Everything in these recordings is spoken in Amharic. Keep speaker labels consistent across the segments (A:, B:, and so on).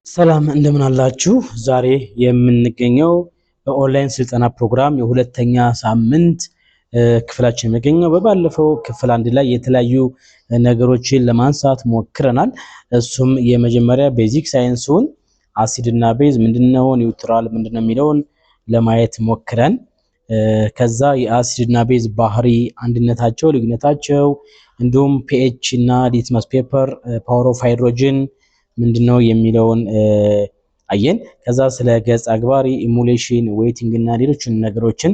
A: ሰላም እንደምን አላችሁ? ዛሬ የምንገኘው በኦንላይን ስልጠና ፕሮግራም የሁለተኛ ሳምንት ክፍላችን የሚገኘው በባለፈው ክፍል አንድ ላይ የተለያዩ ነገሮችን ለማንሳት ሞክረናል። እሱም የመጀመሪያ ቤዚክ ሳይንሱን አሲድ እና ቤዝ ምንድነው፣ ኒውትራል ምንድነው የሚለውን ለማየት ሞክረን ከዛ የአሲድ እና ቤዝ ባህሪ፣ አንድነታቸው፣ ልዩነታቸው እንዲሁም ፒኤች እና ሊትመስ ፔፐር ፓወር ኦፍ ሃይድሮጅን ምንድነው የሚለውን አየን። ከዛ ስለ ገጽ አግባሪ፣ ኢሙሌሽን፣ ዌይቲንግ እና ሌሎችን ነገሮችን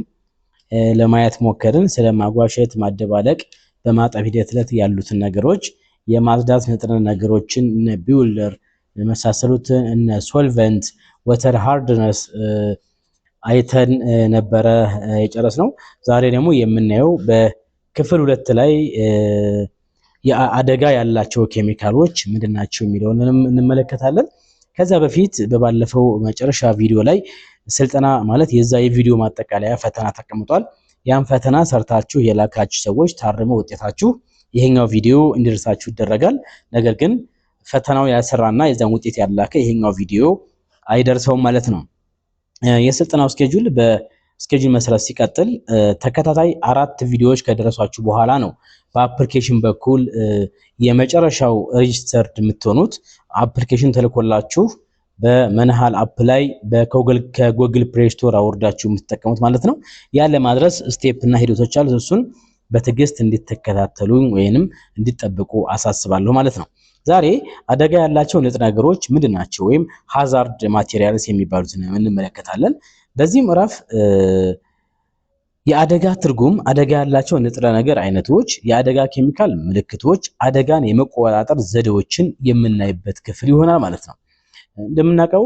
A: ለማየት ሞከርን። ስለ ማጓሸት፣ ማደባለቅ፣ በማጠብ ሂደት ላይ ያሉትን ነገሮች፣ የማጽዳት ንጥረ ነገሮችን እነ ቢውለር የመሳሰሉትን እነ ሶልቨንት፣ ወተር ሃርድነስ አይተን ነበረ የጨረስነው። ዛሬ ደግሞ የምናየው በክፍል 2 ላይ የአደጋ ያላቸው ኬሚካሎች ምንድናቸው የሚለውን እንመለከታለን። ከዛ በፊት በባለፈው መጨረሻ ቪዲዮ ላይ ስልጠና ማለት የዛ የቪዲዮ ማጠቃለያ ፈተና ተቀምጧል። ያን ፈተና ሰርታችሁ የላካችሁ ሰዎች ታርመው ውጤታችሁ ይሄኛው ቪዲዮ እንዲደርሳችሁ ይደረጋል። ነገር ግን ፈተናው ያሰራና የዛን ውጤት ያላከ ይሄኛው ቪዲዮ አይደርሰውም ማለት ነው። የስልጠናው ስኬጁል በስኬጁል መሰረት ሲቀጥል ተከታታይ 4 ቪዲዮዎች ከደረሷችሁ በኋላ ነው በአፕሊኬሽን በኩል የመጨረሻው ሬጂስተርድ የምትሆኑት። አፕሊኬሽን ተልኮላችሁ በመንሃል አፕ ላይ ከጎግል ፕሌይ ስቶር አውርዳችሁ የምትጠቀሙት ማለት ነው። ያ ለማድረስ ስቴፕ እና ሂደቶች አሉ። እሱን በትዕግስት እንድትከታተሉኝ ወይንም እንድትጠብቁ አሳስባለሁ ማለት ነው። ዛሬ አደጋ ያላቸው ንጥረ ነገሮች ምንድናቸው ወይም ሃዛርድ ማቴሪያልስ የሚባሉትን እንመለከታለን። በዚህ ምዕራፍ የአደጋ ትርጉም፣ አደጋ ያላቸው ንጥረ ነገር አይነቶች፣ የአደጋ ኬሚካል ምልክቶች፣ አደጋን የመቆጣጠር ዘዴዎችን የምናይበት ክፍል ይሆናል ማለት ነው። እንደምናውቀው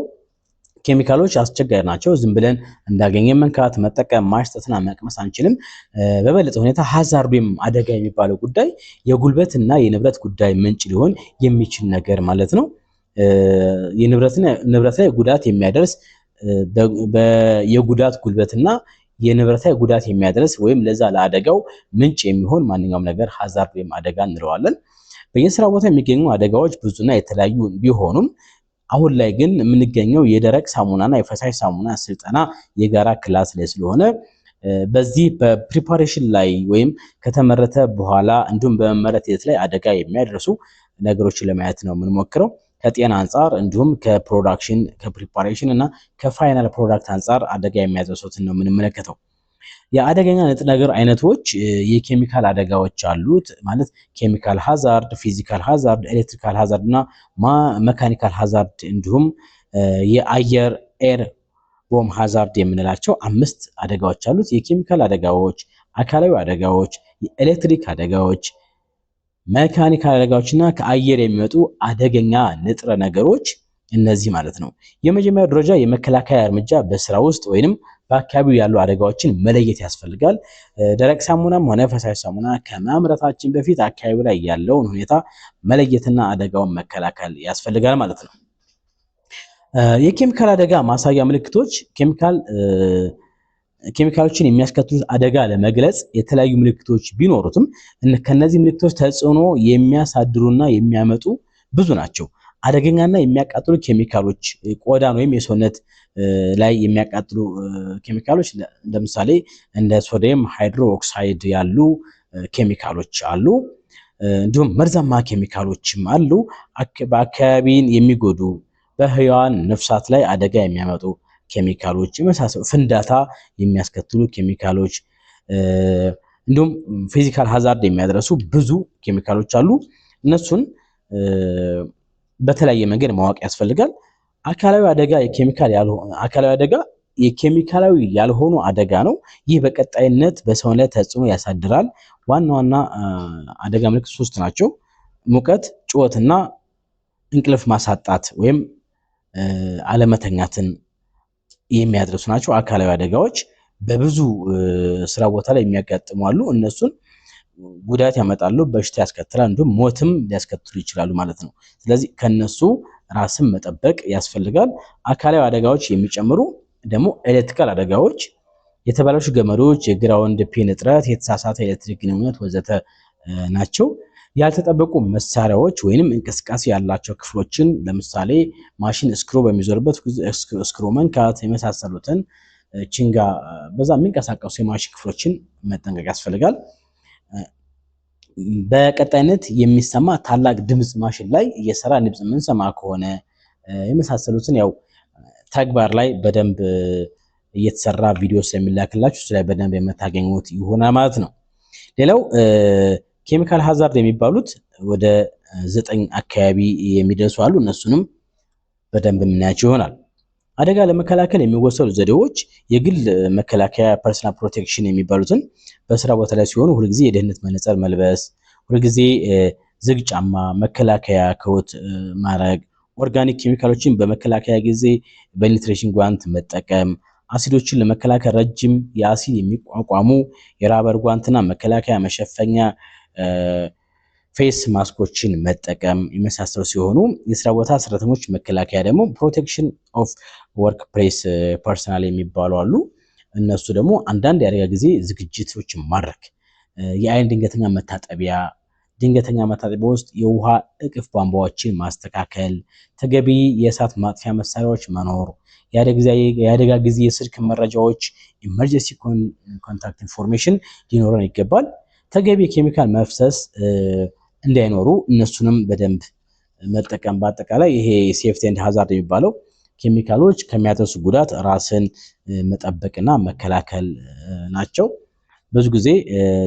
A: ኬሚካሎች አስቸጋሪ ናቸው። ዝም ብለን እንዳገኘ መንካት፣ መጠቀም፣ ማሽተትና መቅመስ አንችልም። በበለጠ ሁኔታ ሃዛርድ ወይም አደጋ የሚባለው ጉዳይ የጉልበትና የንብረት ጉዳይ ምንጭ ሊሆን የሚችል ነገር ማለት ነው። ንብረት ላይ ጉዳት የሚያደርስ የጉዳት ጉልበትና የንብረት ላይ ጉዳት የሚያደርስ ወይም ለዛ ለአደጋው ምንጭ የሚሆን ማንኛውም ነገር ሃዛርድ ወይም አደጋ እንለዋለን። በየስራ ቦታ የሚገኙ አደጋዎች ብዙና የተለያዩ ቢሆኑም አሁን ላይ ግን የምንገኘው የደረቅ ሳሙናና የፈሳሽ ሳሙና ስልጠና የጋራ ክላስ ላይ ስለሆነ በዚህ በፕሪፓሬሽን ላይ ወይም ከተመረተ በኋላ እንዲሁም በመመረት ሂደት ላይ አደጋ የሚያደርሱ ነገሮችን ለማየት ነው የምንሞክረው። ከጤና አንጻር እንዲሁም ከፕሮዳክሽን ከፕሪፓሬሽን እና ከፋይናል ፕሮዳክት አንጻር አደጋ የሚያደርሱትን ነው የምንመለከተው። የአደገኛ ንጥረ ነገር አይነቶች የኬሚካል አደጋዎች አሉት ማለት ኬሚካል ሃዛርድ፣ ፊዚካል ሃዛርድ፣ ኤሌክትሪካል ሃዛርድ እና መካኒካል ሃዛርድ እንዲሁም የአየር ኤር ቦም ሃዛርድ የምንላቸው 5 አደጋዎች አሉት። የኬሚካል አደጋዎች፣ አካላዊ አደጋዎች፣ የኤሌክትሪክ አደጋዎች፣ መካኒካል አደጋዎችና ከአየር የሚመጡ አደገኛ ንጥረ ነገሮች እነዚህ ማለት ነው። የመጀመሪያው ደረጃ የመከላከያ እርምጃ በስራ ውስጥ ወይንም በአካባቢው ያሉ አደጋዎችን መለየት ያስፈልጋል። ደረቅ ሳሙናም ሆነ ፈሳሽ ሳሙና ከማምረታችን በፊት አካባቢው ላይ ያለውን ሁኔታ መለየትና አደጋውን መከላከል ያስፈልጋል ማለት ነው። የኬሚካል አደጋ ማሳያ ምልክቶች ኬሚካሎችን የሚያስከትሉት አደጋ ለመግለጽ የተለያዩ ምልክቶች ቢኖሩትም ከነዚህ ምልክቶች ተጽዕኖ የሚያሳድሩና የሚያመጡ ብዙ ናቸው። አደገኛና የሚያቃጥሉ ኬሚካሎች ቆዳን ወይም የሰውነት ላይ የሚያቃጥሉ ኬሚካሎች ለምሳሌ እንደ ሶዲየም ሃይድሮክሳይድ ያሉ ኬሚካሎች አሉ። እንዲሁም መርዛማ ኬሚካሎችም አሉ። በአካባቢን የሚጎዱ በህያዋን ነፍሳት ላይ አደጋ የሚያመጡ ኬሚካሎች የመሳሰሉ ፍንዳታ የሚያስከትሉ ኬሚካሎች እንዲሁም ፊዚካል ሃዛርድ የሚያደርሱ ብዙ ኬሚካሎች አሉ። እነሱን በተለያየ መንገድ ማወቅ ያስፈልጋል። አካላዊ አደጋ የኬሚካላዊ ያልሆኑ አደጋ ነው። ይህ በቀጣይነት በሰው ላይ ተጽዕኖ ያሳድራል። ዋና ዋና አደጋ ምልክት 3 ናቸው። ሙቀት፣ ጩኸትና እንቅልፍ ማሳጣት ወይም አለመተኛትን የሚያደርሱ ናቸው። አካላዊ አደጋዎች በብዙ ስራ ቦታ ላይ የሚያጋጥሙ አሉ። እነሱን ጉዳት ያመጣሉ፣ በሽታ ያስከትላሉ፣ እንዲሁም ሞትም ሊያስከትሉ ይችላሉ ማለት ነው። ስለዚህ ከነሱ ራስን መጠበቅ ያስፈልጋል። አካላዊ አደጋዎች የሚጨምሩ ደግሞ ኤሌክትሪካል አደጋዎች፣ የተበላሹ ገመዶች፣ የግራውንድ ፒን እጥረት፣ የተሳሳተ ኤሌክትሪክ ግንኙነት ወዘተ ናቸው። ያልተጠበቁ መሳሪያዎች ወይንም እንቅስቃሴ ያላቸው ክፍሎችን ለምሳሌ ማሽን ስክሩ በሚዞርበት ስክሩ መንካት የመሳሰሉትን ቺንጋ በዛ የሚንቀሳቀሱ የማሽን ክፍሎችን መጠንቀቅ ያስፈልጋል። በቀጣይነት የሚሰማ ታላቅ ድምጽ ማሽን ላይ እየሰራ ድምጽ የምንሰማ ከሆነ የመሳሰሉትን ያው ተግባር ላይ በደንብ እየተሰራ ቪዲዮ ስለሚላክላችሁ እሱ ላይ በደንብ የምታገኙት ይሆናል ማለት ነው። ሌላው ኬሚካል ሃዛርድ የሚባሉት ወደ 9 አካባቢ የሚደርሱ አሉ። እነሱንም በደንብ የምናያቸው ይሆናል። አደጋ ለመከላከል የሚወሰዱ ዘዴዎች የግል መከላከያ ፐርሰናል ፕሮቴክሽን የሚባሉትን በስራ ቦታ ላይ ሲሆኑ ሁልጊዜ የደህንነት መነጽር መልበስ፣ ሁልጊዜ ዝግ ጫማ፣ መከላከያ ኮት ማድረግ፣ ኦርጋኒክ ኬሚካሎችን በመከላከያ ጊዜ በኒትሬሽን ጓንት መጠቀም፣ አሲዶችን ለመከላከል ረጅም የአሲድ የሚቋቋሙ የራበር ጓንትና መከላከያ መሸፈኛ ፌስ ማስኮችን መጠቀም የመሳሰሉ ሲሆኑ የስራ ቦታ ሰራተኞች መከላከያ ደግሞ ፕሮቴክሽን ኦፍ ወርክ ፕሌስ ፐርሰናል የሚባሉ አሉ። እነሱ ደግሞ አንዳንድ የአደጋ ጊዜ ዝግጅቶችን ማድረግ፣ የአይን ድንገተኛ መታጠቢያ ውስጥ የውሃ እቅፍ ቧንቧዎችን ማስተካከል፣ ተገቢ የእሳት ማጥፊያ መሳሪያዎች መኖር፣ የአደጋ ጊዜ የስልክ መረጃዎች ኢመርጀንሲ ኮንታክት ኢንፎርሜሽን ሊኖረን ይገባል። ተገቢ የኬሚካል መፍሰስ እንዳይኖሩ እነሱንም በደንብ መጠቀም። በአጠቃላይ ይሄ ሴፍቲ ኤንድ ሃዛርድ የሚባለው ኬሚካሎች ከሚያደርሱ ጉዳት ራስን መጠበቅና መከላከል ናቸው። ብዙ ጊዜ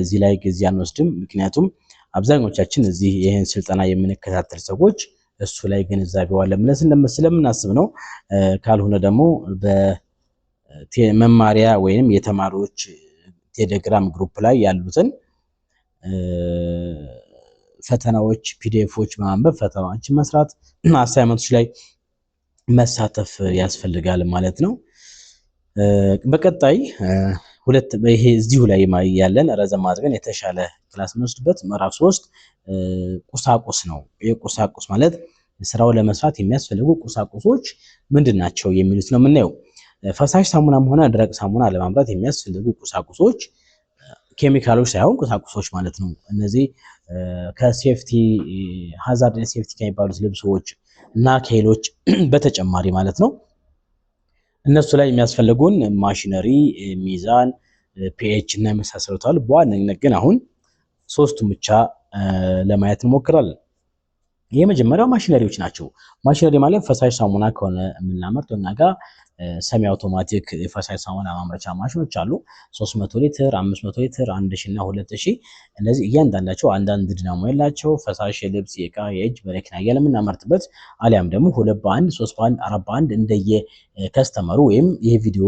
A: እዚህ ላይ ጊዜ አንወስድም፣ ምክንያቱም አብዛኞቻችን እዚህ ይህን ስልጠና የምንከታተል ሰዎች እሱ ላይ ግንዛቤው አለ ብለን ስለምናስብ ነው። ካልሆነ ደግሞ በመማሪያ ወይንም የተማሪዎች ቴሌግራም ግሩፕ ላይ ያሉትን ፈተናዎች ፒዲኤፎች ማንበብ፣ ፈተናዎችን መስራት፣ አሳይመንቶች ላይ መሳተፍ ያስፈልጋል ማለት ነው። በቀጣይ ይሄ እዚሁ ላይ ያለን ረዘም አድርገን የተሻለ ክላስ የምንወስድበት ምዕራፍ 3 ቁሳቁስ ነው። ይህ ቁሳቁስ ማለት ስራውን ለመስራት የሚያስፈልጉ ቁሳቁሶች ምንድን ናቸው የሚሉት ነው የምናየው። ፈሳሽ ሳሙናም ሆነ ደረቅ ሳሙና ለማምረት የሚያስፈልጉ ቁሳቁሶች ኬሚካሎች ሳይሆን ቁሳቁሶች ማለት ነው። እነዚህ ከሴፍቲ ሃዛርድ ሴፍቲ ከሚባሉት ልብሶች እና ከሌሎች በተጨማሪ ማለት ነው። እነሱ ላይ የሚያስፈልጉን ማሽነሪ፣ ሚዛን፣ ፒኤች እና የመሳሰሉት አሉ። በዋነኝነት ግን አሁን ሶስቱን ብቻ ለማየት እንሞክራለን። የመጀመሪያው ማሽነሪዎች ናቸው። ማሽነሪ ማለት ፈሳሽ ሳሙና ከሆነ የምናመርተው እና ጋር ሰሚ አውቶማቲክ የፈሳሽ ሳሙና ማምረቻ ማሽኖች አሉ። 300 ሊትር፣ 500 ሊትር፣ 1000 እና 2000። እነዚህ እያንዳንዳቸው አንዳንድ ድናሞ ያላቸው ፈሳሽ የልብስ፣ የእቃ፣ የእጅ በረኪና እያለ የምናመርትበት አሊያም ደግሞ 2 በ1፣ 3 በ1፣ 4 በ1 እንደየ ከስተመሩ ወይም ይሄ ቪዲዮ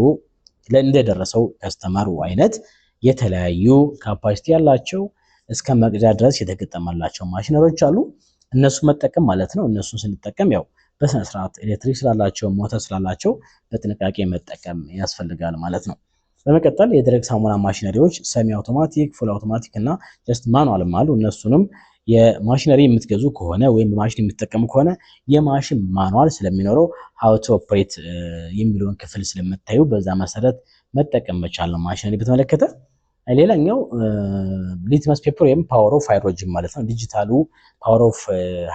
A: እንደደረሰው ከስተመሩ አይነት የተለያዩ ካፓሲቲ ያላቸው እስከ መቅጃ ድረስ የተገጠመላቸው ማሽነሪዎች አሉ። እነሱ መጠቀም ማለት ነው። እነሱን ስንጠቀም ያው በስነ ስርዓት ኤሌክትሪክ ስላላቸው ሞተር ስላላቸው በጥንቃቄ መጠቀም ያስፈልጋል ማለት ነው። በመቀጠል የደረቅ ሳሙና ማሽነሪዎች ሰሚ አውቶማቲክ፣ ፉል አውቶማቲክ እና ጀስት ማኑዋልም አሉ። እነሱንም የማሽነሪ የምትገዙ ከሆነ ወይም በማሽን የምትጠቀሙ ከሆነ የማሽን ማኑዋል ስለሚኖረው ሃው ቱ ኦፕሬት የሚለውን ክፍል ስለምታዩ በዛ መሰረት መጠቀም መቻል ነው ማሽነሪ በተመለከተ። ሌላኛው ሊትመስ ፔፐር ወይም ፓወር ኦፍ ሃይድሮጅን ማለት ነው። ዲጂታሉ ፓወር ኦፍ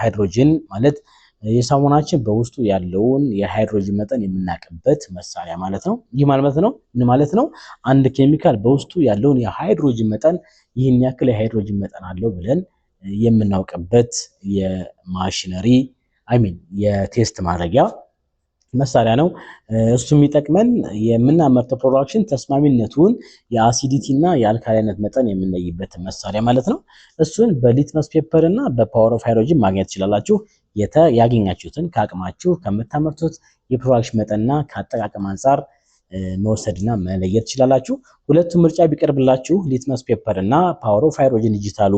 A: ሃይድሮጅን ማለት የሳሙናችን በውስጡ ያለውን የሃይድሮጅን መጠን የምናውቅበት መሳሪያ ማለት ነው። ይህ ማለት ነው ምን ማለት ነው? አንድ ኬሚካል በውስጡ ያለውን የሃይድሮጅን መጠን ይህን ያክል የሃይድሮጅን መጠን አለው ብለን የምናውቅበት የማሽነሪ የቴስት ማድረጊያ መሳሪያ ነው። እሱ የሚጠቅመን የምናመርተው ፕሮዳክሽን ተስማሚነቱን የአሲዲቲ እና የአልካላይነት መጠን የምንለይበት መሳሪያ ማለት ነው። እሱን በሊትመስ ፔፐር እና በፓወር ኦፍ ሃይድሮጅን ማግኘት ትችላላችሁ። ያገኛችሁትን ከአቅማችሁ ከምታመርቱት የፕሮዳክሽን መጠንና ከአጠቃቀም አንጻር መወሰድና መለየት ትችላላችሁ። ሁለቱም ምርጫ ቢቀርብላችሁ ሊትመስ ፔፐር እና ፓወር ኦፍ ሃይድሮጅን ዲጂታሉ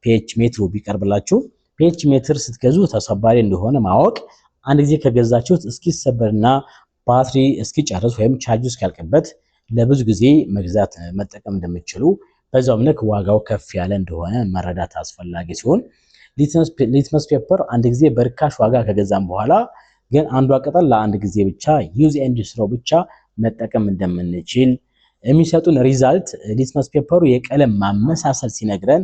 A: ፒኤች ሜትሩ ቢቀርብላችሁ ፒኤች ሜትር ስትገዙ ተሰባሪ እንደሆነ ማወቅ፣ አንድ ጊዜ ከገዛችሁት እስኪሰበርና ባትሪ እስኪጨርስ ወይም ቻርጅ እስኪያልቅበት ለብዙ ጊዜ መግዛት መጠቀም እንደምትችሉ፣ በዛውም ልክ ዋጋው ከፍ ያለ እንደሆነ መረዳት አስፈላጊ ሲሆን ሊትመስ ፔፐር አንድ ጊዜ በርካሽ ዋጋ ከገዛም በኋላ ግን አንዷ ቅጠል ለአንድ ጊዜ ብቻ ዩዝ ኤንድ ስሮ ብቻ መጠቀም እንደምንችል የሚሰጡን ሪዛልት ሊትመስ ፔፐሩ የቀለም ማመሳሰል ሲነግረን፣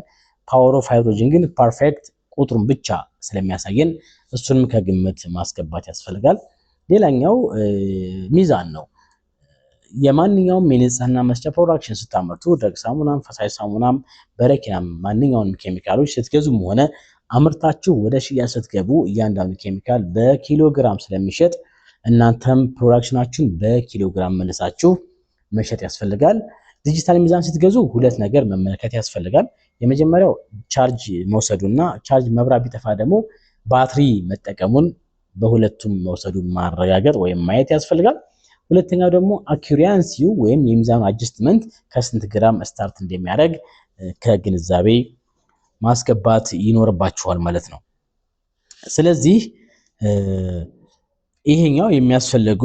A: ፓወር ኦፍ ሃይድሮጅን ግን ፐርፌክት ቁጥሩን ብቻ ስለሚያሳየን እሱንም ከግምት ማስገባት ያስፈልጋል። ሌላኛው ሚዛን ነው። የማንኛውም የንጽህና መስጫ ፕሮዳክሽን ስታመርቱ ደረቅ ሳሙናም ፈሳሽ ሳሙናም በረኪናም ማንኛውንም ኬሚካሎች ስትገዙም ሆነ አምርታችሁ ወደ ሽያጭ ስትገቡ እያንዳንዱ ኬሚካል በኪሎግራም ስለሚሸጥ እናንተም ፕሮዳክሽናችሁን በኪሎግራም መልሳችሁ መሸጥ ያስፈልጋል። ዲጂታል ሚዛን ስትገዙ ሁለት ነገር መመልከት ያስፈልጋል። የመጀመሪያው ቻርጅ መውሰዱና ቻርጅ መብራት ቢጠፋ ደግሞ ባትሪ መጠቀሙን በሁለቱም መውሰዱን ማረጋገጥ ወይም ማየት ያስፈልጋል። ሁለተኛው ደግሞ አኩሪያንሲው ወይም የሚዛኑ አጀስትመንት ከስንት ግራም ስታርት እንደሚያደርግ ከግንዛቤ ማስገባት ይኖርባችኋል ማለት ነው። ስለዚህ ይሄኛው የሚያስፈልጉ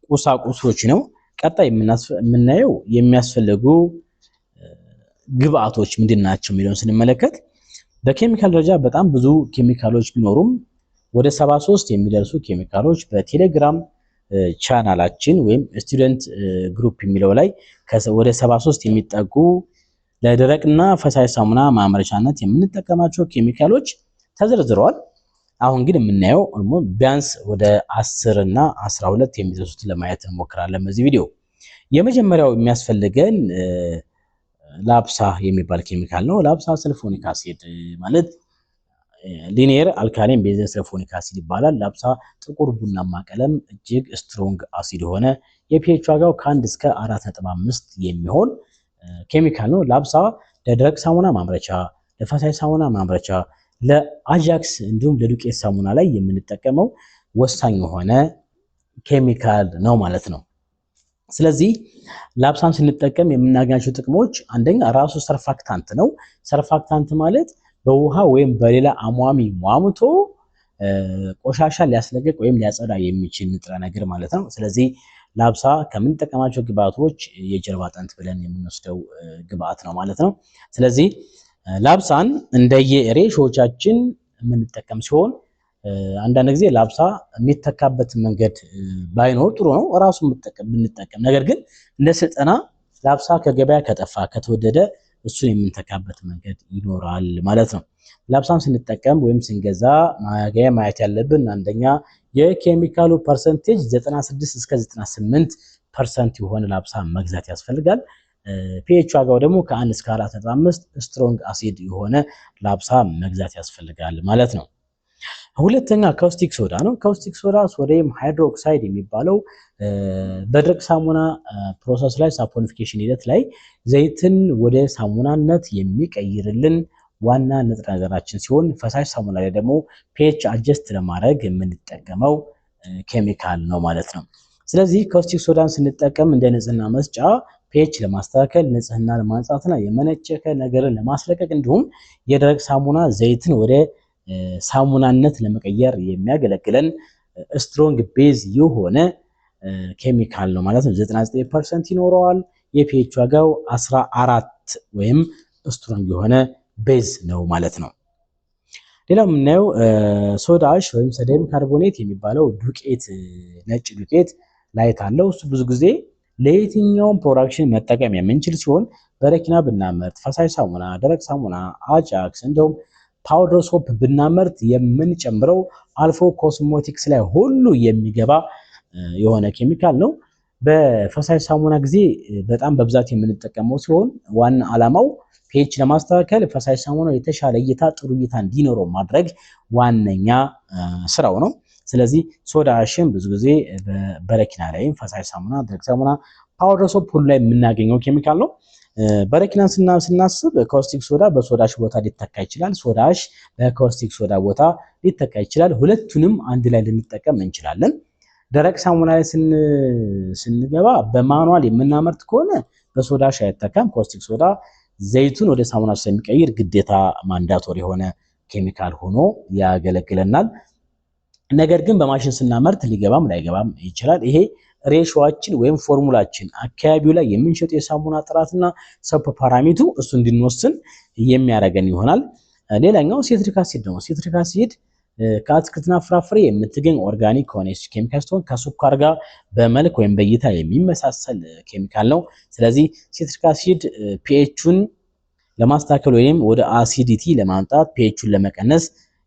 A: ቁሳቁሶች ነው። ቀጣይ የምናየው የሚያስፈልጉ ግብአቶች ምንድናቸው የሚለውን ስንመለከት በኬሚካል ደረጃ በጣም ብዙ ኬሚካሎች ቢኖሩም ወደ 73 የሚደርሱ ኬሚካሎች በቴሌግራም ቻናላችን ወይም ስቱደንት ግሩፕ የሚለው ላይ ወደ 73 የሚጠጉ ለደረቅና ፈሳሽ ሳሙና ማምረቻነት የምንጠቀማቸው ኬሚካሎች ተዘርዝረዋል። አሁን ግን የምናየው ቢያንስ ወደ 10 እና 12 የሚደርሱት ለማየት እንሞክራለን በዚህ ቪዲዮ። የመጀመሪያው የሚያስፈልገን ላፕሳ የሚባል ኬሚካል ነው። ላፕሳ ሰልፎኒክ አሲድ ማለት ሊኒየር አልካሊን ቤንዚን ሰልፎኒክ አሲድ ይባላል። ላፕሳ ጥቁር ቡናማ ቀለም እጅግ ስትሮንግ አሲድ የሆነ የፒኤች ዋጋው ከ1 እስከ 4.5 የሚሆን ኬሚካል ነው። ላፕሳ ለደረቅ ሳሙና ማምረቻ፣ ለፈሳሽ ሳሙና ማምረቻ፣ ለአጃክስ እንዲሁም ለዱቄት ሳሙና ላይ የምንጠቀመው ወሳኝ የሆነ ኬሚካል ነው ማለት ነው። ስለዚህ ላፕሳን ስንጠቀም የምናገኛቸው ጥቅሞች አንደኛ ራሱ ሰርፋክታንት ነው። ሰርፋክታንት ማለት በውሃ ወይም በሌላ አሟሚ ሟምቶ ቆሻሻ ሊያስለቅቅ ወይም ሊያጸዳ የሚችል ንጥረ ነገር ማለት ነው። ስለዚህ ላፕሳ ከምንጠቀማቸው ግብአቶች የጀርባ አጥንት ብለን የምንወስደው ግብአት ነው ማለት ነው። ስለዚህ ላፕሳን እንደየሬሾቻችን የምንጠቀም ሲሆን አንዳንድ ጊዜ ላፕሳ የሚተካበት መንገድ ባይኖር ጥሩ ነው፣ ራሱ ብንጠቀም። ነገር ግን እንደ ስልጠና ላፕሳ ከገበያ ከጠፋ ከተወደደ እሱን የምንተካበት መንገድ ይኖራል ማለት ነው። ላፕሳን ስንጠቀም ወይም ስንገዛ ማየት ያለብን አንደኛ የኬሚካሉ ፐርሰንቴጅ 96 እስከ 98% የሆነ ላፕሳ መግዛት ያስፈልጋል። ፒኤች ዋጋው ደግሞ ከ1 እስከ 4.5 ስትሮንግ አሲድ የሆነ ላፕሳ መግዛት ያስፈልጋል ማለት ነው። ሁለተኛ ካውስቲክ ሶዳ ነው። ካውስቲክ ሶዳ ሶዲየም ሃይድሮክሳይድ የሚባለው በደረቅ ሳሙና ፕሮሰስ ላይ ሳፖኒፊኬሽን ሂደት ላይ ዘይትን ወደ ሳሙናነት የሚቀይርልን ዋና ንጥረ ነገራችን ሲሆን ፈሳሽ ሳሙና ላይ ደግሞ ፒኤች አጀስት ለማድረግ የምንጠቀመው ኬሚካል ነው ማለት ነው። ስለዚህ ካውስቲክ ሶዳን ስንጠቀም እንደ ንጽህና መስጫ ፒኤች ለማስተካከል፣ ንጽህና ለማንጻትና የመነጨከ ነገርን ለማስለቀቅ እንዲሁም የደረቅ ሳሙና ዘይትን ወደ ሳሙናነት ለመቀየር የሚያገለግለን ስትሮንግ ቤዝ የሆነ ኬሚካል ነው ማለት ነው። 99% ይኖረዋል። የፒኤች ዋጋው 14 ወይም ስትሮንግ የሆነ ቤዝ ነው ማለት ነው። ሌላው የምናየው ሶዳ አሽ ወይም ሶዲየም ካርቦኔት የሚባለው ዱቄት ነጭ ዱቄት ላይት አለው። እሱ ብዙ ጊዜ ለየትኛውም ፕሮዳክሽን መጠቀም የምንችል ሲሆን በረኪና ብናመርት፣ ፈሳሽ ሳሙና፣ ደረቅ ሳሙና፣ አጃክስ እንደውም ፓውደር ሶፕ ብናመርት የምንጨምረው አልፎ ኮስሞቲክስ ላይ ሁሉ የሚገባ የሆነ ኬሚካል ነው። በፈሳሽ ሳሙና ጊዜ በጣም በብዛት የምንጠቀመው ሲሆን ዋና ዓላማው ፒኤች ለማስተካከል ፈሳሽ ሳሙና የተሻለ እይታ ጥሩ እይታ እንዲኖረው ማድረግ ዋነኛ ስራው ነው። ስለዚህ ሶዳ አሽን ብዙ ጊዜ በረኪና ላይ ፈሳሽ ሳሙና፣ ደረቅ ሳሙና፣ ፓውደር ሶፕ ሁሉ ላይ የምናገኘው ኬሚካል ነው። በረኪናን ስናስብ ካውስቲክ ሶዳ በሶዳሽ ቦታ ሊተካ ይችላል። ሶዳሽ በካውስቲክ ሶዳ ቦታ ሊተካ ይችላል። ሁለቱንም አንድ ላይ ልንጠቀም እንችላለን። ደረቅ ሳሙና ላይ ስንገባ በማኑዋል የምናመርት ከሆነ በሶዳሽ አይተካም። ካውስቲክ ሶዳ ዘይቱን ወደ ሳሙና ስለሚቀይር ግዴታ ማንዳቶሪ የሆነ ኬሚካል ሆኖ ያገለግለናል። ነገር ግን በማሽን ስናመርት ሊገባም ላይገባም ይችላል። ይሄ ሬሾአችን ወይም ፎርሙላችን አካባቢው ላይ የምንሸጡ የሳሙና ጥራትና ሰብ ፓራሜትሩ እሱ እንድንወስን የሚያደርገን ይሆናል። ሌላኛው ሲትሪክ አሲድ ነው። ሲትሪክ አሲድ ከአትክልትና ፍራፍሬ የምትገኝ ኦርጋኒክ ሆነች ኬሚካል ስትሆን ከስኳር ጋር በመልክ ወይም በእይታ የሚመሳሰል ኬሚካል ነው። ስለዚህ ሲትሪክ አሲድ ፒኤቹን ለማስተካከል ወይም ወደ አሲዲቲ ለማምጣት ፒኤችን ለመቀነስ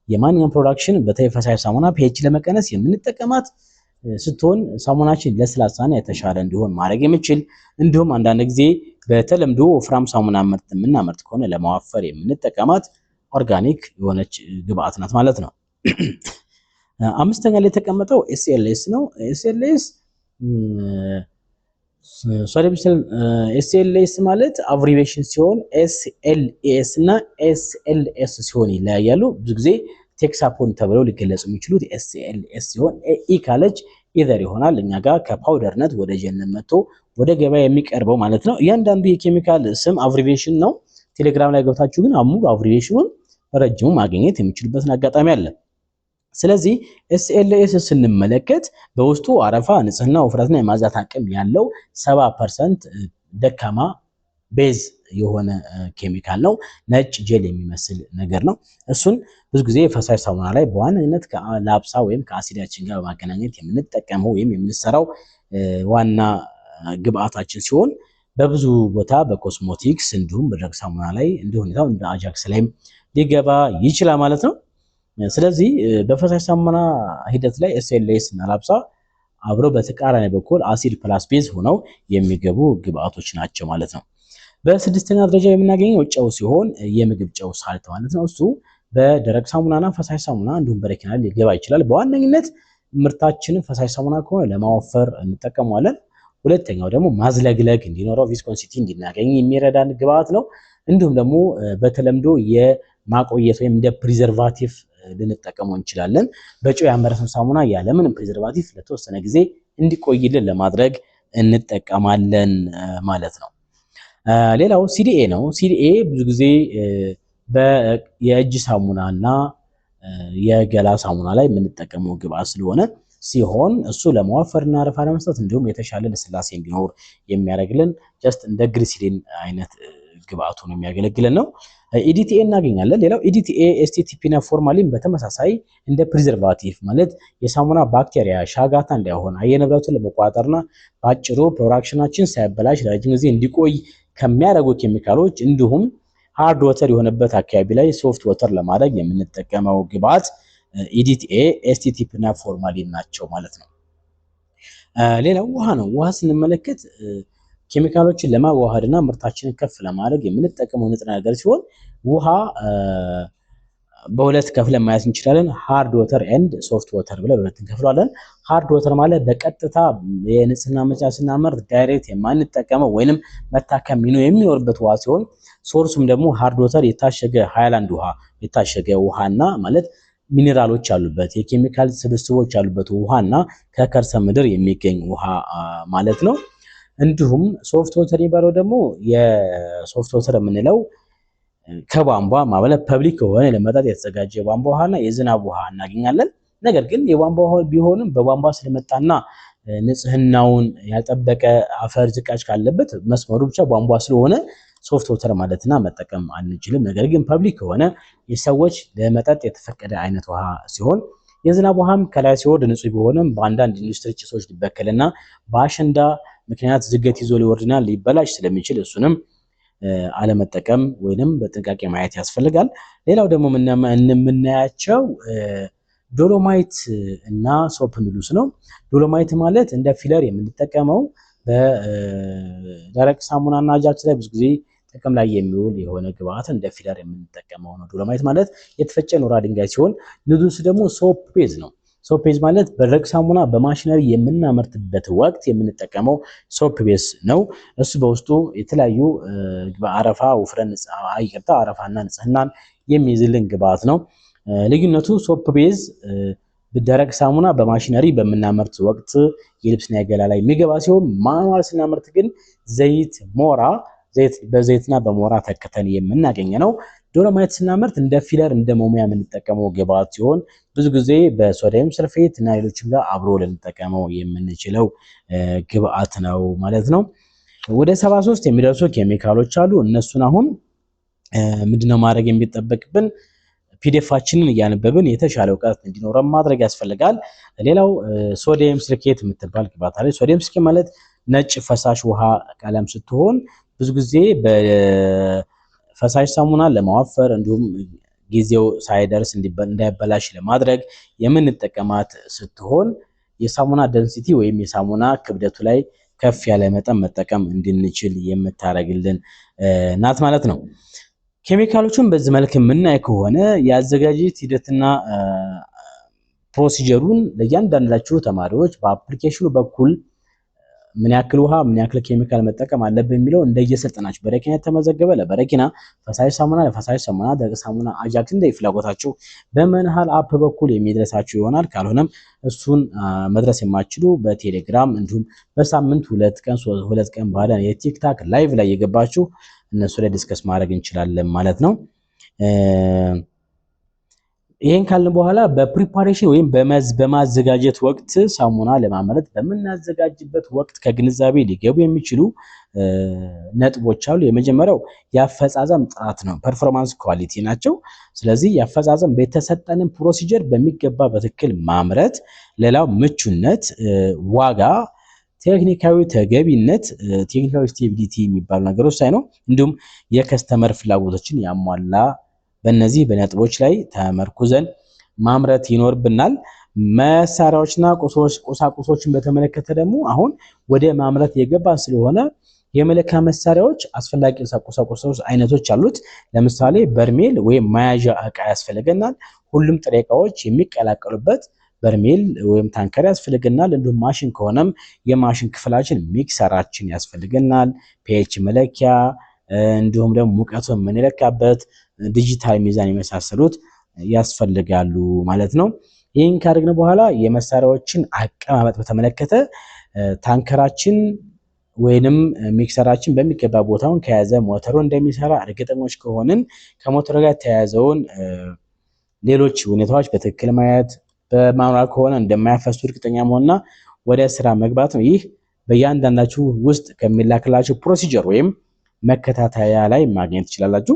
A: የማንኛውም ፕሮዳክሽን በተለይ ፈሳሽ ሳሙና ፒኤችን ለመቀነስ የምንጠቀማት ስትሆን ሳሙናችን ለስላሳና የተሻለ እንዲሆን ማድረግ የሚችል እንዲሁም አንዳንድ ጊዜ በተለምዶ ወፍራም ሳሙና የምናመርት ከሆነ ለማዋፈር የምንጠቀማት ኦርጋኒክ የሆነች ግብአት ናት ማለት ነው። አምስተኛ ላይ የተቀመጠው ኤስኤልኤስ ነው። ኤስኤልኤስ ኤስኤልኤስ ማለት አብሪቬሽን ሲሆን ኤስኤልኤስ እና ኤስኤልኤስ ሲሆን ይለያያሉ። ብዙ ጊዜ ቴክሳፖን ተብለው ሊገለጹ የሚችሉት ኤስኤልኤስ ሲሆን ኢ ካለች ኢዘር ይሆናል። እኛ ጋር ከፓውደርነት ወደ ጀነት መጥቶ ወደ ገበያ የሚቀርበው ማለት ነው። እያንዳንዱ የኬሚካል ስም አብሪቬሽን ነው። ቴሌግራም ላይ ገብታችሁ ግን ሙሉ አብሪቬሽኑን ረጅሙ ማግኘት የሚችሉበትን አጋጣሚ አለ። ስለዚህ ኤስኤልኤስ ስንመለከት በውስጡ አረፋ፣ ንጽህና፣ ውፍረትና የማዛት አቅም ያለው 70% ደካማ ቤዝ የሆነ ኬሚካል ነው። ነጭ ጄል የሚመስል ነገር ነው። እሱን ብዙ ጊዜ ፈሳሽ ሳሙና ላይ በዋናነት ከላፕሳ ወይም ከአሲዳችን ጋር በማገናኘት የምንጠቀመው ወይም የምንሰራው ዋና ግብአታችን ሲሆን በብዙ ቦታ በኮስሞቲክስ እንዲሁም በደረቅ ሳሙና ላይ እንደሁኔታው እንደ አጃክስ ላይም ሊገባ ይችላል ማለት ነው። ስለዚህ በፈሳሽ ሳሙና ሂደት ላይ ኤስኤልኤስ እና ላፕሳ አብረው በተቃራኒ በኩል አሲድ ፕላስ ቤዝ ሆነው የሚገቡ ግብአቶች ናቸው ማለት ነው። በስድስተኛ ደረጃ የምናገኘው ጨው ሲሆን የምግብ ጨው ሳልት ማለት ነው። እሱ በደረቅ ሳሙናና ፈሳሽ ሳሙና እንዲሁም በረኪና ሊገባ ይችላል። በዋነኝነት ምርታችንን ፈሳሽ ሳሙና ከሆነ ለማወፈር እንጠቀመዋለን። ሁለተኛው ደግሞ ማዝለግለግ እንዲኖረው ቪስኮንሲቲ እንዲናገኝ የሚረዳን ግብአት ነው። እንዲሁም ደግሞ በተለምዶ የማቆየት ወይም እንደ ፕሪዘርቫቲቭ ልንጠቀመው እንችላለን። በጨው ያመረተውን ሳሙና ያለምንም ፕሪዘርቫቲቭ ለተወሰነ ጊዜ እንዲቆይልን ለማድረግ እንጠቀማለን ማለት ነው። ሌላው ሲዲኤ ነው። ሲዲኤ ብዙ ጊዜ የእጅ ሳሙናና የገላ ሳሙና ላይ የምንጠቀመው ግብአት ስለሆነ ሲሆን እሱ ለማወፈርና አረፋ ለመስጠት እንዲሁም የተሻለ ለስላሴ እንዲኖር የሚያደርግልን ጀስት እንደ ግሊሰሪን አይነት ግብአቱ ነው የሚያገለግለን ነው። ኢዲቲኤ እናገኛለን። ሌላው ኢዲቲኤ ኤስቲቲፒ እና ፎርማሊን በተመሳሳይ እንደ ፕሪዘርቫቲቭ ማለት የሳሙና ባክቴሪያ ሻጋታ እንዳይሆን አየር ንብረቱን ለመቆጣጠርና በአጭሩ ፕሮዳክሽናችን ሳይበላሽ ለረጅም ጊዜ እንዲቆይ ከሚያደርጉ ኬሚካሎች እንዲሁም ሃርድ ወተር የሆነበት አካባቢ ላይ ሶፍት ወተር ለማድረግ የምንጠቀመው ግብአት ኢዲቲኤ ኤስቲቲፒ እና ፎርማሊን ናቸው ማለት ነው። ሌላው ውሃ ነው። ውሃ ስንመለከት ኬሚካሎችን ለማዋሃድና ምርታችንን ከፍ ለማድረግ የምንጠቀመው ንጥረ ነገር ሲሆን ውሃ በሁለት ከፍለን ማየት እንችላለን። ሃርድ ወተር ኤንድ ሶፍት ወተር ብለን በሁለት እንከፍለዋለን። ሃርድ ወተር ማለት በቀጥታ የንጽህና መጫ ስናመርት ዳይሬክት የማንጠቀመው ወይንም መታከም የሚኖርበት ውሃ ሲሆን ሶርሱም ደግሞ ሃርድ ወተር የታሸገ ሃይላንድ ውሃ የታሸገ ውሃና ማለት ሚኔራሎች ያሉበት የኬሚካል ስብስቦች ያሉበት ውሃና ከከርሰ ምድር የሚገኝ ውሃ ማለት ነው። እንዲሁም ሶፍት ወተር የሚባለው ደግሞ የሶፍት ወተር የምንለው ከቧንቧ ማለት ፐብሊክ ከሆነ ለመጠጥ የተዘጋጀ የቧንቧ ውሃና የዝናብ ውሃ እናገኛለን። ነገር ግን የቧንቧ ውሃ ቢሆንም በቧንቧ ስለመጣና ንጽህናውን ያልጠበቀ አፈር ዝቃጭ ካለበት መስመሩ ብቻ ቧንቧ ስለሆነ ሶፍት ወተር ማለትና መጠቀም አንችልም። ነገር ግን ፐብሊክ ከሆነ የሰዎች ለመጠጥ የተፈቀደ አይነት ውሃ ሲሆን የዝናብ ውሃም ከላይ ሲወርድ ንጹህ ቢሆንም በአንዳንድ ኢንዱስትሪ ጭሶች ሊበከልና በአሸንዳ ምክንያት ዝገት ይዞ ሊወርድና ሊበላሽ ስለሚችል እሱንም አለመጠቀም ወይንም በጥንቃቄ ማየት ያስፈልጋል። ሌላው ደግሞ የምናያቸው ዶሎማይት እና ሶፕ ኑዱልስ ነው። ዶሎማይት ማለት እንደ ፊለር የምንጠቀመው በደረቅ ሳሙናና አጃክስ ላይ ብዙ ጊዜ ጥቅም ላይ የሚውል የሆነ ግብአት እንደ ፊለር የምንጠቀመው ነው። ዶሎማይት ማለት የተፈጨ ኖራ ድንጋይ ሲሆን ኑዱልስ ደግሞ ሶፕ ቤዝ ነው። ሶፕ ቤዝ ማለት በደረቅ ሳሙና በማሽነሪ የምናመርትበት ወቅት የምንጠቀመው ሶፕ ቤዝ ነው። እሱ በውስጡ የተለያዩ በአረፋ ውፍረን አረፋና ንጽህናን የሚይዝልን ግብአት ነው። ልዩነቱ ሶፕ ቤዝ በደረቅ ሳሙና በማሽነሪ በምናመርት ወቅት የልብስና የገላ ላይ የሚገባ ሲሆን ማኑዋል ስናመርት ግን በዘይትና በሞራ ተከተን የምናገኝ ነው። ዶሎማይት ስናመርት እንደ ፊለር እንደ መሙያ የምንጠቀመው ግብአት ሲሆን ብዙ ጊዜ በሶዲየም ሰልፌት እና ሌሎችም ጋር አብሮ ልንጠቀመው የምንችለው ግብአት ነው ማለት ነው። ወደ 73 የሚደርሱ ኬሚካሎች አሉ። እነሱን አሁን ምንድነው ማድረግ የሚጠበቅብን? ፒዲኤፋችንን እያነበብን የተሻለ እውቀት እንዲኖረን ማድረግ ያስፈልጋል። ሌላው ሶዲየም ስልኬት የምትባል ግብአት አለች። ሶዲየም ስልኬት ማለት ነጭ ፈሳሽ ውሃ ቀለም ስትሆን ብዙ ጊዜ ፈሳሽ ሳሙና ለማወፈር እንዲሁም ጊዜው ሳይደርስ እንዳይበላሽ ለማድረግ የምንጠቀማት ስትሆን የሳሙና ደንሲቲ ወይም የሳሙና ክብደቱ ላይ ከፍ ያለ መጠን መጠቀም እንድንችል የምታረግልን ናት ማለት ነው። ኬሚካሎቹን በዚህ መልክ የምናይ ከሆነ የአዘጋጀት ሂደትና ፕሮሲጀሩን ለእያንዳንዳችሁ ተማሪዎች በአፕሊኬሽኑ በኩል ምን ያክል ውሃ ምን ያክል ኬሚካል መጠቀም አለብን የሚለው እንደየሰልጠናችሁ በረኪና የተመዘገበ ለበረኪና፣ ፈሳሽ ሳሙና ለፈሳሽ ሳሙና፣ ደረቅ ሳሙና፣ አጃክስ እንደ ፍላጎታችሁ በመንሃል አፕ በኩል የሚደርሳችሁ ይሆናል። ካልሆነም እሱን መድረስ የማትችሉ በቴሌግራም እንዲሁም በሳምንት 2 ቀን ባለ የቲክታክ ላይቭ ላይ የገባችሁ እነሱ ላይ ዲስከስ ማድረግ እንችላለን ማለት ነው። ይሄን ካልን በኋላ በፕሪፓሬሽን ወይም በማዘጋጀት ወቅት ሳሙና ለማምረት በምናዘጋጅበት ወቅት ከግንዛቤ ሊገቡ የሚችሉ ነጥቦች አሉ። የመጀመሪያው የአፈጻጸም ጥራት ነው፣ ፐርፎርማንስ ኳሊቲ ናቸው። ስለዚህ የአፈጻጸም በተሰጠንን ፕሮሲጀር በሚገባ በትክክል ማምረት፣ ሌላው ምቹነት፣ ዋጋ፣ ቴክኒካዊ ተገቢነት፣ ቴክኒካዊ ስቴቢሊቲ የሚባሉ ነገሮች ላይ ነው። እንዲሁም የከስተመር ፍላጎቶችን ያሟላ በእነዚህ በነጥቦች ላይ ተመርኩዘን ማምረት ይኖርብናል። መሳሪያዎችና ቁሳቁሶችን በተመለከተ ደግሞ አሁን ወደ ማምረት የገባን ስለሆነ የመለኪያ መሳሪያዎች አስፈላጊ ቁሳቁሶች አይነቶች አሉት። ለምሳሌ በርሜል ወይም መያዣ እቃ ያስፈልገናል። ሁሉም ጥሬ እቃዎች የሚቀላቀሉበት በርሜል ወይም ታንከር ያስፈልገናል። እንዲሁም ማሽን ከሆነም የማሽን ክፍላችን ሚክሰራችን ያስፈልገናል። ፒኤች መለኪያ እንዲሁም ደግሞ ሙቀቱን የምንለካበት ዲጂታል ሚዛን የመሳሰሉት ያስፈልጋሉ ማለት ነው። ይህን ካደረግን በኋላ የመሳሪያዎችን አቀማመጥ በተመለከተ ታንከራችን ወይንም ሚክሰራችን በሚገባ ቦታውን ከያዘ ሞተሩ እንደሚሰራ እርግጠኞች ከሆንን ከሞተሩ ጋር ተያያዘውን ሌሎች ሁኔታዎች በትክክል ማየት፣ በማኑዋል ከሆነ እንደማያፈሱ እርግጠኛ መሆንና ወደ ስራ መግባት ነው። ይህ በእያንዳንዳችሁ ውስጥ ከሚላክላችሁ ፕሮሲጀር ወይም መከታተያ ላይ ማግኘት ትችላላችሁ።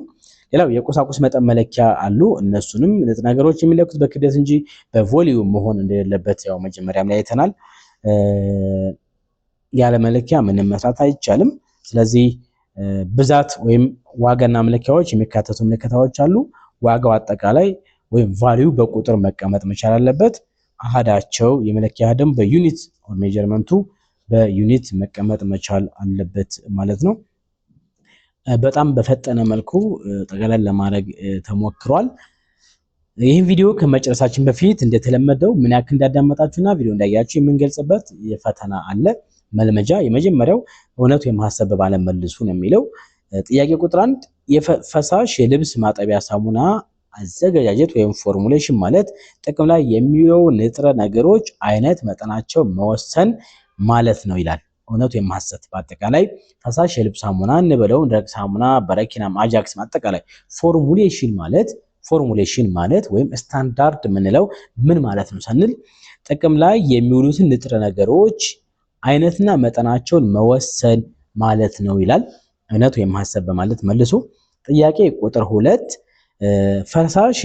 A: ሌላው የቁሳቁስ መጠን መለኪያ አሉ። እነሱንም ንጥረ ነገሮች የሚለኩት በክብደት እንጂ በቮሊዩም መሆን እንደሌለበት ያው መጀመሪያም ላይ አይተናል። ያለ መለኪያ ምንም መስራት አይቻልም። ስለዚህ ብዛት ወይም ዋጋና መለኪያዎች የሚካተቱ ምልክታዎች አሉ። ዋጋው አጠቃላይ ወይም ቫልዩ በቁጥር መቀመጥ መቻል አለበት። አሃዳቸው የመለኪያ አሃድም በዩኒት ኦር ሜጀርመንቱ በዩኒት መቀመጥ መቻል አለበት ማለት ነው። በጣም በፈጠነ መልኩ ጠቅለል ለማድረግ ተሞክሯል። ይህን ቪዲዮ ከመጨረሳችን በፊት እንደተለመደው ምን ያክል እንዳዳመጣችሁና ቪዲዮ እንዳያችሁ የምንገልጽበት የፈተና አለ መልመጃ። የመጀመሪያው እውነት ወይም ሐሰት በማለት መልሱ ነው የሚለው። ጥያቄ ቁጥር 1 የፈሳሽ የልብስ ማጠቢያ ሳሙና አዘገጃጀት ወይም ፎርሙሌሽን ማለት ጥቅም ላይ የሚውለው ንጥረ ነገሮች አይነት መጠናቸው መወሰን ማለት ነው ይላል። እውነት ወይም ሐሰት? በአጠቃላይ ፈሳሽ የልብስ ሳሙና እንበለው ደረቅ ሳሙና፣ በረኪናም፣ አጃክስ አጠቃላይ ፎርሙሌሽን ማለት ወይም ስታንዳርድ የምንለው ምን ማለት ነው ስንል ጥቅም ላይ የሚውሉትን ንጥረ ነገሮች አይነትና መጠናቸውን መወሰን ማለት ነው ይላል። እውነት ወይም ሐሰት በማለት መልሱ። ጥያቄ ቁጥር 2 ፈሳሽ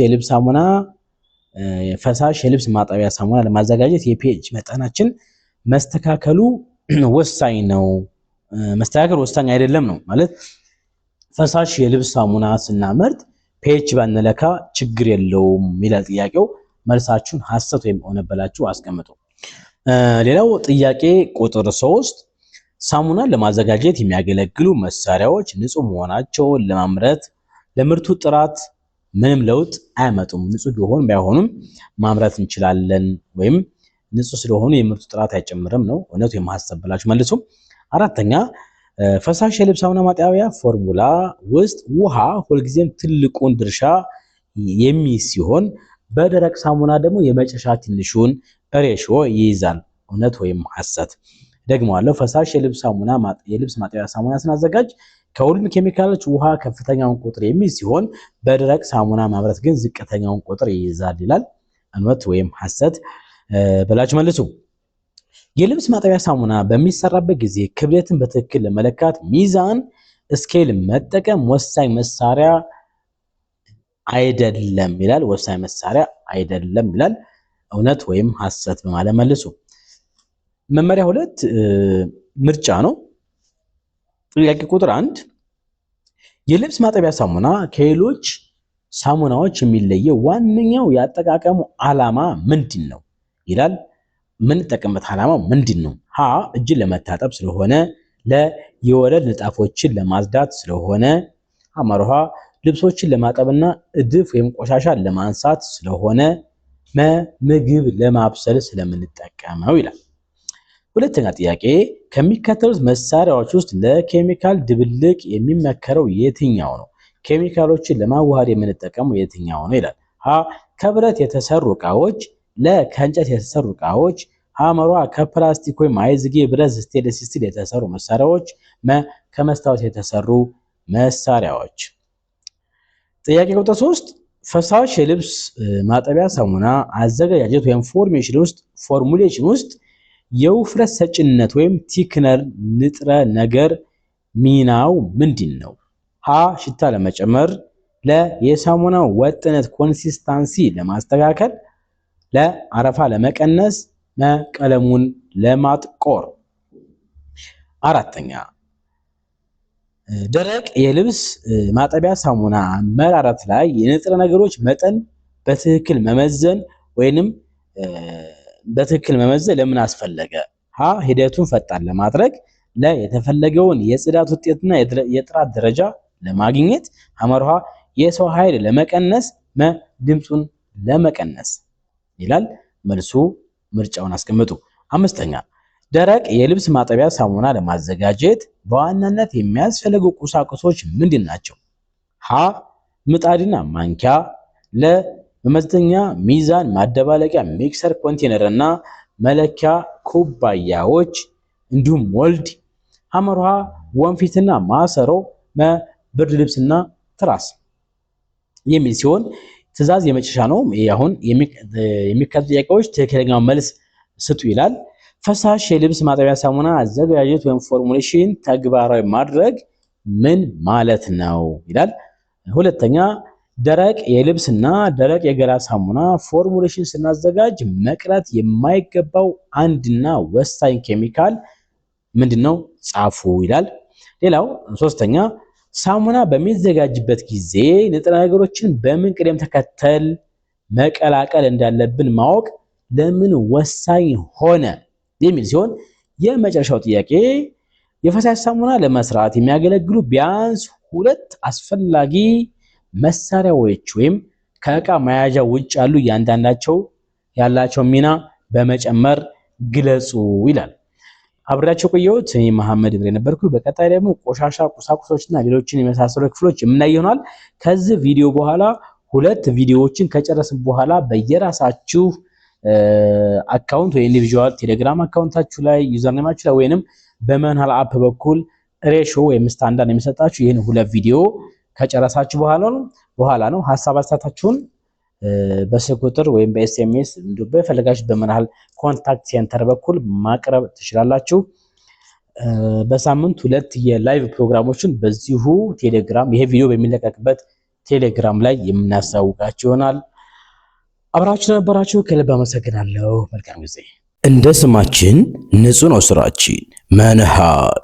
A: የልብስ ማጠቢያ ሳሙና ለማዘጋጀት የፒኤች መጠናችን መስተካከሉ ወሳኝ ነው፣ መስተካከል ወሳኝ አይደለም ነው ማለት። ፈሳሽ የልብስ ሳሙና ስናመርት ፒኤች ባንለካ ችግር የለውም ይላል ጥያቄው። መልሳችሁን ሐሰት ወይም እውነት ብላችሁ አስቀምጡ። ሌላው ጥያቄ ቁጥር 3 ሳሙና ለማዘጋጀት የሚያገለግሉ መሳሪያዎች ንጹህ መሆናቸውን ለማምረት ለምርቱ ጥራት ምንም ለውጥ አያመጡም። ንጹህ ቢሆን ባይሆኑም ማምረት እንችላለን ወይም ንጹህ ስለሆኑ የምርቱ ጥራት አይጨምርም ነው። እውነት ወይም ሐሰት ብላችሁ መልሱ። አራተኛ ፈሳሽ የልብስ ሳሙና ማጠቢያ ፎርሙላ ውስጥ ውሃ ሁልጊዜም ትልቁን ድርሻ የሚይዝ ሲሆን በደረቅ ሳሙና ደግሞ የመጨረሻ ትንሹን ሬሽዮ ይይዛል። እውነት ወይም ሐሰት? ደግሞአለሁ። ፈሳሽ የልብስ ማጠቢያ ሳሙና ስናዘጋጅ ከሁሉም ኬሚካሎች ውሃ ከፍተኛውን ቁጥር የሚይዝ ሲሆን በደረቅ ሳሙና ማምረት ግን ዝቅተኛውን ቁጥር ይይዛል ይላል። እውነት ወይም ሐሰት ብላችሁ መልሱ። የልብስ ማጠቢያ ሳሙና በሚሰራበት ጊዜ ክብደትን በትክክል ለመለካት ሚዛን ስኬል መጠቀም ወሳኝ መሳሪያ አይደለም ይላል። ወሳኝ መሳሪያ አይደለም ይላል። እውነት ወይም ሐሰት በማለት መልሱ። መመሪያ 2 ምርጫ ነው። ጥያቄ ቁጥር 1 የልብስ ማጠቢያ ሳሙና ከሌሎች ሳሙናዎች የሚለየው ዋነኛው የአጠቃቀሙ ዓላማ ምንድን ነው ይላል። የምንጠቀምበት ዓላማው ምንድን ነው? ሀ እጅን ለመታጠብ ስለሆነ፣ ለ የወለል ንጣፎችን ለማጽዳት ስለሆነ፣ ሐመርሃ ልብሶችን ለማጠብና እድፍ ወይም ቆሻሻን ለማንሳት ስለሆነ፣ ምግብ ለማብሰል ስለምንጠቀመው ይላል። ሁለተኛ ጥያቄ ከሚከተሉት መሳሪያዎች ውስጥ ለኬሚካል ድብልቅ የሚመከረው የትኛው ነው? ኬሚካሎችን ለማዋሃድ የምንጠቀመው የትኛው ነው ይላል። ሀ ከብረት የተሰሩ ዕቃዎች፣ ለ ከእንጨት የተሰሩ ዕቃዎች፣ ሐመሯ ከፕላስቲክ ወይም አይዝጌ ብረት ስቴንለስ ስቲል የተሰሩ መሳሪያዎች፣ መ ከመስታወት የተሰሩ መሳሪያዎች። ጥያቄ ቁጥር 3 ፈሳሽ የልብስ ማጠቢያ ሳሙና አዘገጃጀት ወይም ፎርሙሌሽን ውስጥ የውፍረት ሰጭነት ወይም ቲክነር ንጥረ ነገር ሚናው ምንድን ነው? ሀ ሽታ ለመጨመር፣ ለ የሳሙናው ወጥነት ኮንሲስታንሲ ለማስተካከል፣ ለ አረፋ ለመቀነስ፣ መ ቀለሙን ለማጥቆር። አራተኛ ደረቅ የልብስ ማጠቢያ ሳሙና አመራረት ላይ የንጥረ ነገሮች መጠን በትክክል መመዘን ለምን አስፈለገ? ሀ ሂደቱን ፈጣን ለማድረግ፣ ለ የተፈለገውን የጽዳት ውጤትና የጥራት ደረጃ ለማግኘት፣ ሐመርሃ የሰው ኃይል ለመቀነስ፣ መ ድምፁን ለመቀነስ ይላል። መልሱ ምርጫውን አስቀምጡ። አምስተኛ ደረቅ የልብስ ማጠቢያ ሳሙና ለማዘጋጀት በዋናነት የሚያስፈልጉ ቁሳቁሶች ምንድን ናቸው? ሀ ምጣድና ማንኪያ፣ ለ መመዘኛ ሚዛን ማደባለቂያ ሚክሰር ኮንቴነር እና መለኪያ ኩባያዎች እንዲሁም ሞልድ፣ ሐመርሃ ወንፊትና ማሰሮ፣ መ ብርድ ልብስና ትራስ የሚል ሲሆን ትዕዛዝ የመጨረሻ ነው። አሁን የሚከተሉ ጥያቄዎች ትክክለኛው መልስ ስጡ ይላል። ፈሳሽ የልብስ ማጠቢያ ሳሙና አዘገጃጀት ወይም ፎርሙሌሽን ተግባራዊ ማድረግ ምን ማለት ነው ይላል። ሁለተኛ ደረቅ የልብስና ደረቅ የገላ ሳሙና ፎርሙሌሽን ስናዘጋጅ መቅረት የማይገባው አንድና ወሳኝ ኬሚካል ምንድነው? ጻፉ ይላል። ሌላው ሶስተኛ ሳሙና በሚዘጋጅበት ጊዜ ንጥረ ነገሮችን በምን ቅደም ተከተል መቀላቀል እንዳለብን ማወቅ ለምን ወሳኝ ሆነ የሚል ሲሆን የመጨረሻው ጥያቄ የፈሳሽ ሳሙና ለመስራት የሚያገለግሉ ቢያንስ 2 አስፈላጊ መሳሪያዎች ወይም ከዕቃ መያዣ ውጭ ያሉ እያንዳንዳቸው ያላቸው ሚና በመጨመር ግለጹ ይላል። አብራችሁ ቆየሁት። እኔ መሐመድ ኢብራሂም ነበርኩ። በቀጣይ ደግሞ ቆሻሻ ቁሳቁሶችና ሌሎችን የመሳሰሉ ክፍሎች የምናይ ይሆናል። ከዚህ ቪዲዮ በኋላ 2 ቪዲዮዎችን ከጨረስን በኋላ በየራሳችሁ አካውንት ወይ ኢንዲቪጁዋል ቴሌግራም አካውንታችሁ ላይ ዩዘርኔማችሁ ላይ ወይንም በመንሃል በኩል ሬሾ ወይም ስታንዳርድ የሚሰጣችሁ ይህን 2 ቪዲዮ ከጨረሳችሁ በኋላ ነው ሐሳብ አስተያየታችሁን በስልክ ቁጥር ወይም በኤስኤምኤስ እንዲሁም በፈለጋችሁ በመንሃል ኮንታክት ሴንተር በኩል ማቅረብ ትችላላችሁ። በሳምንት 2 የላይቭ ፕሮግራሞችን በዚሁ ቴሌግራም ይሄ ቪዲዮ በሚለቀቅበት ቴሌግራም ላይ የምናሳውቃችሁ ይሆናል። አብራችሁ ነበራችሁ ከልብ አመሰግናለሁ። መልካም ጊዜ። እንደ ስማችን ንጹህ ነው ስራችን መንሃል